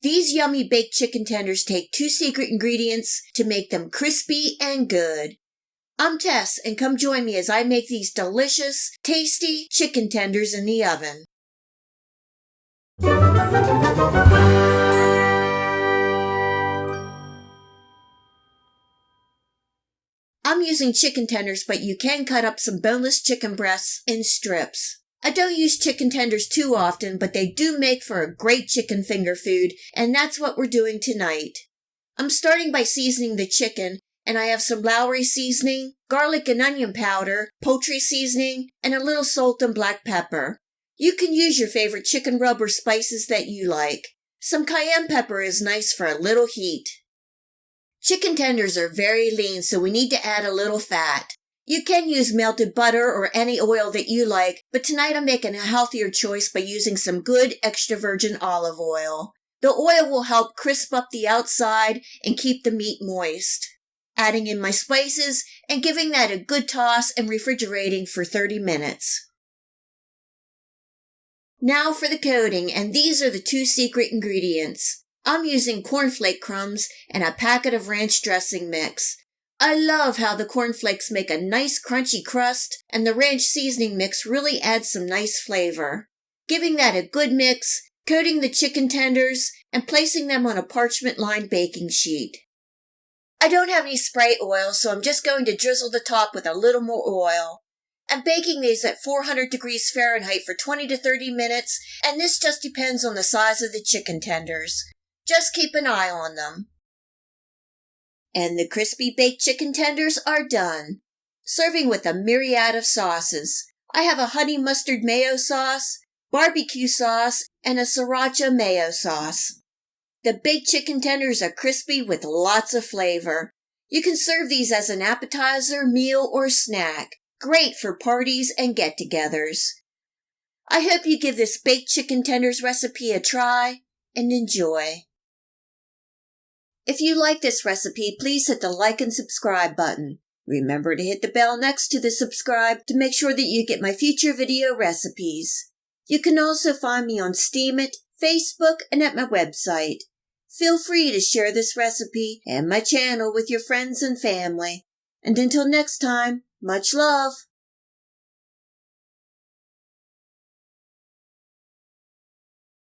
These yummy baked chicken tenders take 2 secret ingredients to make them crispy and good. I'm Tess, and come join me as I make these delicious, tasty chicken tenders in the oven. I'm using chicken tenders, but you can cut up some boneless chicken breasts in strips. I don't use chicken tenders too often, but they do make for a great chicken finger food, and that's what we're doing tonight. I'm starting by seasoning the chicken, and I have some Lowry seasoning, garlic and onion powder, poultry seasoning, and a little salt and black pepper. You can use your favorite chicken rub or spices that you like. Some cayenne pepper is nice for a little heat. Chicken tenders are very lean, so we need to add a little fat. You can use melted butter or any oil that you like, but tonight I'm making a healthier choice by using some good extra virgin olive oil. The oil will help crisp up the outside and keep the meat moist. Adding in my spices and giving that a good toss and refrigerating for 30 minutes. Now for the coating, and these are the 2 secret ingredients. I'm using cornflake crumbs and a packet of ranch dressing mix. I love how the cornflakes make a nice crunchy crust, and the ranch seasoning mix really adds some nice flavor. Giving that a good mix, coating the chicken tenders, and placing them on a parchment-lined baking sheet. I don't have any spray oil, so I'm just going to drizzle the top with a little more oil. I'm baking these at 400 degrees Fahrenheit for 20 to 30 minutes, and this just depends on the size of the chicken tenders. Just keep an eye on them. And the crispy baked chicken tenders are done. Serving with a myriad of sauces. I have a honey mustard mayo sauce, barbecue sauce, and a sriracha mayo sauce. The baked chicken tenders are crispy with lots of flavor. You can serve these as an appetizer, meal, or snack. Great for parties and get-togethers. I hope you give this baked chicken tenders recipe a try and enjoy. If you like this recipe, please hit the like and subscribe button. Remember to hit the bell next to the subscribe to make sure that you get my future video recipes. You can also find me on Steemit, Facebook, and at my website. Feel free to share this recipe and my channel with your friends and family. And until next time, much love.